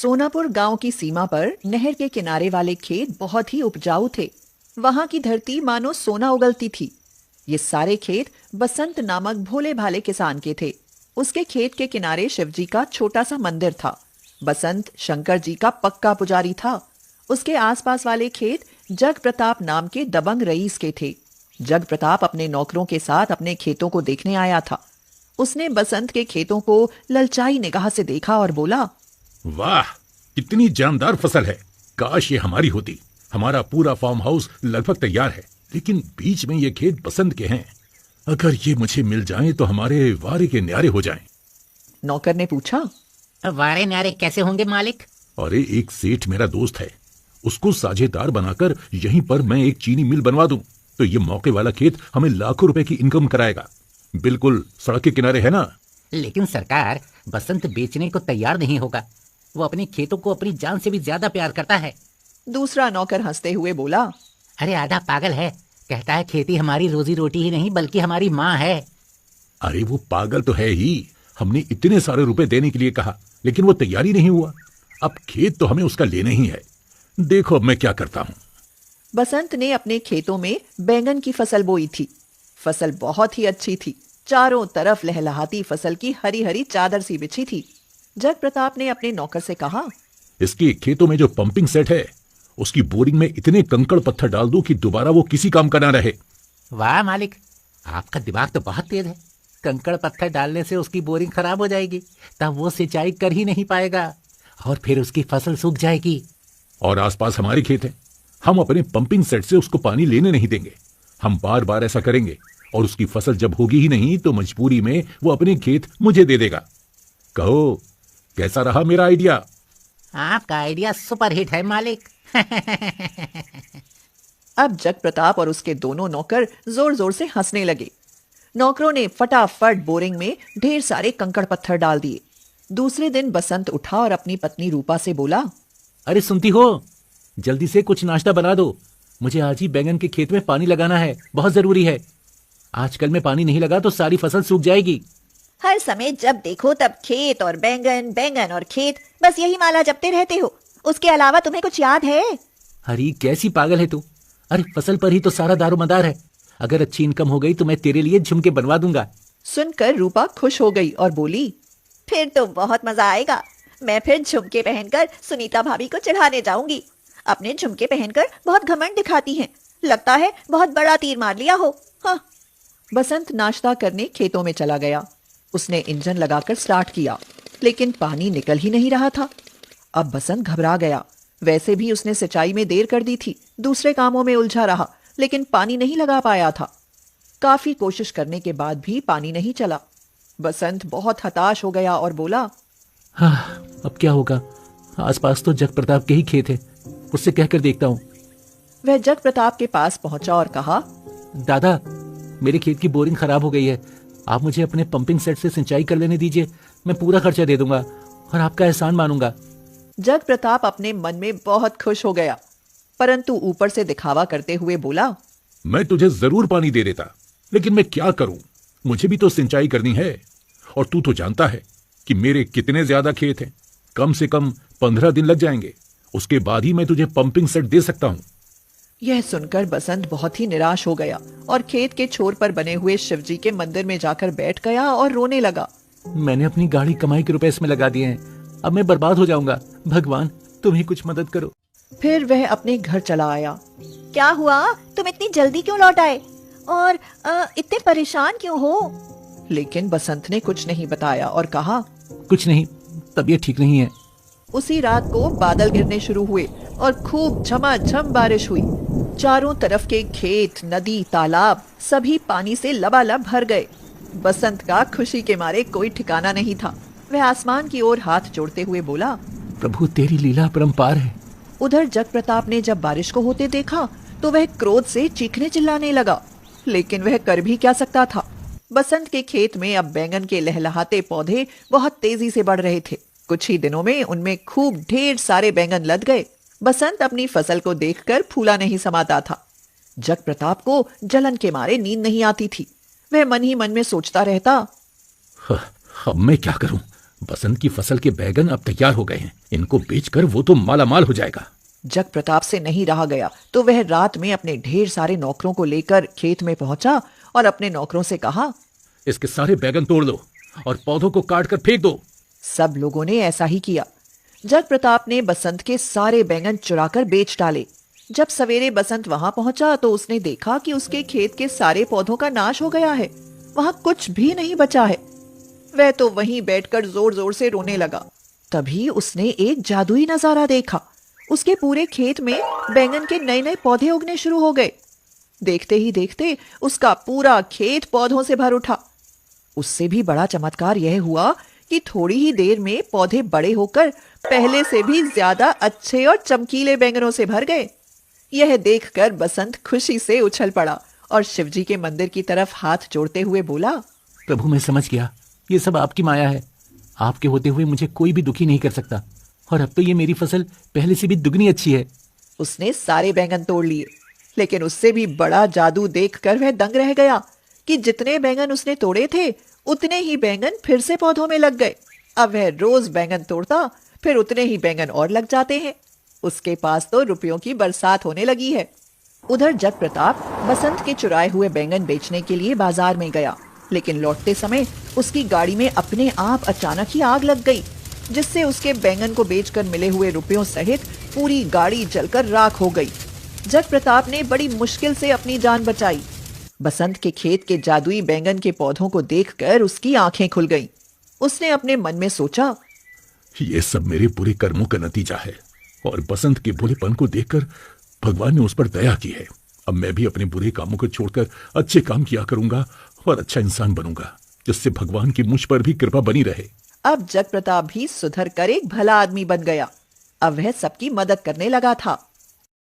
सोनापुर गांव की सीमा पर नहर के किनारे वाले खेत बहुत ही उपजाऊ थे। वहां की धरती मानो सोना उगलती थी। ये सारे खेत बसंत नामक भोले भाले किसान के थे। उसके खेत के किनारे शिवजी का छोटा सा मंदिर था। बसंत शंकर जी का पक्का पुजारी था। उसके आसपास वाले खेत जग प्रताप नाम के दबंग रईस के थे। जग प्रताप अपने नौकरों के साथ अपने खेतों को देखने आया था। उसने बसंत के खेतों को ललचाई निगाह से देखा और बोला, वाह, कितनी जानदार फसल है। काश ये हमारी होती। हमारा पूरा फार्म हाउस लगभग तैयार है, लेकिन बीच में ये खेत बसंत के हैं। अगर ये मुझे मिल जाएं तो हमारे वारे के न्यारे हो जाएं। नौकर ने पूछा, वारे न्यारे कैसे होंगे मालिक? अरे एक सेठ मेरा दोस्त है, उसको साझेदार बनाकर यहीं पर मैं एक चीनी मिल बनवा दूं तो ये मौके वाला खेत हमें लाखों रुपए की इनकम कराएगा। बिल्कुल सड़क के किनारे है ना। लेकिन सरकार, बसंत बेचने को तैयार नहीं होगा। वो अपने खेतों को अपनी जान से भी ज्यादा प्यार करता है। दूसरा नौकर हंसते हुए बोला, अरे आधा पागल है, कहता है खेती हमारी रोजी रोटी ही नहीं बल्कि हमारी माँ है। अरे वो पागल तो है ही। हमने इतने सारे रुपए देने के लिए कहा, लेकिन वो तैयार ही नहीं हुआ। अब खेत तो हमें उसका लेना ही है। देखो अब मैं क्या करता हूँ। बसंत ने अपने खेतों में बैंगन की फसल बोई थी। फसल बहुत ही अच्छी थी। चारों तरफ लहलहाती फसल की हरी हरी चादर सी बिछी थी। जग प्रताप ने अपने नौकर से कहा, इसके खेतों में जो पंपिंग सेट है उसकी बोरिंग में इतने कंकड़ पत्थर डाल दो कि दोबारा वो किसी काम का ना रहे। वाह मालिक, आपका दिमाग तो बहुत तेज है। कंकड़ पत्थर डालने से उसकी बोरिंग खराब हो जाएगी, तब वो सिंचाई कर ही नहीं पाएगा और फिर उसकी फसल सूख जाएगी। और आसपास हमारे खेत हैं। हम अपने पंपिंग सेट से उसको पानी लेने नहीं देंगे। हम बार बार ऐसा करेंगे और उसकी फसल जब होगी ही नहीं तो मजबूरी में वो अपने खेत मुझे दे देगा। कहो, कैसा रहा मेरा आइडिया? आपका आइडिया सुपर हिट है मालिक। अब जग प्रताप और उसके दोनों नौकर जोर जोर से हंसने लगे। नौकरों ने फटाफट बोरिंग में ढेर सारे कंकड़ पत्थर डाल दिए। दूसरे दिन बसंत उठा और अपनी पत्नी रूपा से बोला, अरे सुनती हो, जल्दी से कुछ नाश्ता बना दो। मुझे आज ही बैंगन के खेत में पानी लगाना है, बहुत जरूरी है। आजकल में पानी नहीं लगा तो सारी फसल सूख जाएगी। हर समय जब देखो तब खेत और बैंगन, बैंगन और खेत, बस यही माला जपते रहते हो। उसके अलावा तुम्हें कुछ याद है? अरे कैसी पागल है तू। अरे फसल पर ही तो सारा दारोमदार है। अगर अच्छी इनकम हो गई तो मैं तेरे लिए झुमके बनवा दूंगा। सुनकर रूपा खुश हो गई और बोली, फिर तो बहुत मजा आएगा। मैं फिर झुमके पहनकर सुनीता भाभी को चढ़ाने जाऊंगी। अपने झुमके पहनकर बहुत घमंड दिखाती हैं। लगता है बहुत बड़ा तीर मार लिया हो। हाँ। बसंत नाश्ता करने खेतों में चला गया। उसने इंजन लगाकर स्टार्ट किया, लेकिन पानी निकल ही नहीं रहा था। अब बसंत घबरा गया। वैसे भी उसने सिंचाई में देर कर दी थी। दूसरे कामों में उलझा रहा, लेकिन पानी नहीं लगा पाया था। काफी कोशिश करने के बाद भी पानी नहीं चला। बसंत बहुत हताश हो गया और बोला, हाँ, अब क्या होगा? आसपास तो जग प्रताप के ही खेत है, उससे कहकर देखता हूँ। वह जग प्रताप के पास पहुंचा और कहा, दादा, मेरे खेत की बोरिंग खराब हो गई है। आप मुझे अपने पंपिंग सेट से सिंचाई कर लेने दीजिए। मैं पूरा खर्चा दे दूंगा और आपका एहसान मानूंगा। जग प्रताप अपने मन में बहुत खुश हो गया, परंतु ऊपर से दिखावा करते हुए बोला, मैं तुझे जरूर पानी दे देता, लेकिन मैं क्या करूं? मुझे भी तो सिंचाई करनी है। और तू तो जानता है कि मेरे कितने ज्यादा खेत हैं। कम से कम 15 दिन लग जाएंगे। उसके बाद ही मैं तुझे पंपिंग सेट दे सकता हूं। यह सुनकर बसंत बहुत ही निराश हो गया और खेत के छोर पर बने हुए शिवजी के मंदिर में जाकर बैठ गया और रोने लगा। मैंने अपनी गाड़ी कमाई के रुपए इसमें लगा दिए हैं। अब मैं बर्बाद हो जाऊंगा। भगवान, तुम ही कुछ मदद करो। फिर वह अपने घर चला आया। क्या हुआ? तुम इतनी जल्दी क्यों लौट आए और इतने परेशान क्यों हो? लेकिन बसंत ने कुछ नहीं बताया और कहा, कुछ नहीं, तबीयत ठीक नहीं है। उसी रात को बादल घिरने शुरू हुए और खूब झमाझम बारिश हुई। चारों तरफ के खेत, नदी, तालाब सभी पानी से लबालब भर गए। बसंत का खुशी के मारे कोई ठिकाना नहीं था। वह आसमान की ओर हाथ जोड़ते हुए बोला, प्रभु, तेरी लीला अपरंपार है। उधर जग प्रताप ने जब बारिश को होते देखा तो वह क्रोध से चीखने चिल्लाने लगा, लेकिन वह कर भी क्या सकता था। बसंत के खेत में अब बैंगन के लहलहाते पौधे बहुत तेजी से बढ़ रहे थे। कुछ ही दिनों में उनमें खूब ढेर सारे बैंगन लद गए। बसंत अपनी फसल को देखकर फूला नहीं समाता था। जग प्रताप को जलन के मारे नींद नहीं आती थी। वह मन ही मन में सोचता रहता, अब मैं क्या करूं? बसंत की फसल के बैगन अब तैयार हो गए हैं, इनको बेचकर वो तो मालामाल हो जाएगा। जग प्रताप से नहीं रहा गया तो वह रात में अपने ढेर सारे नौकरों को लेकर खेत में पहुंचा और अपने नौकरों से कहा, इसके सारे बैगन तोड़ दो और पौधों को काट कर फेंक दो। सब लोगों ने ऐसा ही किया। जग प्रताप ने बसंत के सारे बैंगन चुराकर बेच डाले। जब सवेरे बसंत वहां पहुंचा तो उसने देखा कि उसके खेत के सारे पौधों का नाश हो गया है, वहां कुछ भी नहीं बचा है। वह तो वहीं बैठकर जोर जोर से रोने लगा। तभी उसने एक जादुई नजारा देखा। उसके पूरे खेत में बैंगन के नए नए पौधे उगने शुरू हो गए। देखते ही देखते उसका पूरा खेत पौधों से भर उठा। उससे भी बड़ा चमत्कार यह हुआ कि थोड़ी ही देर में पौधे बड़े होकर पहले से भी ज्यादा अच्छे और चमकीले बैंगनों से भर गए। यह देखकर बसंत खुशी से उछल पड़ा और शिवजी के मंदिर की तरफ हाथ जोड़ते हुए बोला, प्रभु मैं समझ गया, ये सब आपकी माया है। आपके होते हुए मुझे कोई भी दुखी नहीं कर सकता, और अब तो ये मेरी फसल पहले से भी दुगनी अच्छी है। उसने सारे बैंगन तोड़ लिए, लेकिन उससे भी बड़ा जादू देखकर वह दंग रह गया कि जितने बैंगन उसने तोड़े थे उतने ही बैंगन फिर से पौधों में लग गए। अब वह रोज बैंगन तोड़ता, फिर उतने ही बैंगन और लग जाते हैं। उसके पास तो रुपयों की बरसात होने लगी है। उधर जग प्रताप बसंत के चुराए हुए बैंगन बेचने के लिए बाजार में गया, लेकिन लौटते समय उसकी गाड़ी में अपने आप अचानक ही आग लग गई, जिससे उसके बैंगन को बेचकर मिले हुए रुपयों सहित पूरी गाड़ी जलकर राख हो गई। जग प्रताप ने बड़ी मुश्किल से अपनी जान बचाई। बसंत के खेत के जादुई बैंगन के पौधों को देखकर उसकी आंखें खुल गईं। उसने अपने मन में सोचा, ये सब मेरे बुरे कर्मों का नतीजा है, और बसंत के बुरेपन को देखकर भगवान ने उस पर दया की है। अब मैं भी अपने बुरे कामों को छोड़कर अच्छे काम किया करूंगा और अच्छा इंसान बनूंगा, जिससे भगवान की मुझ पर भी कृपा बनी रहे। अब जग प्रताप भी सुधर कर एक भला आदमी बन गया। अब वह सबकी मदद करने लगा था।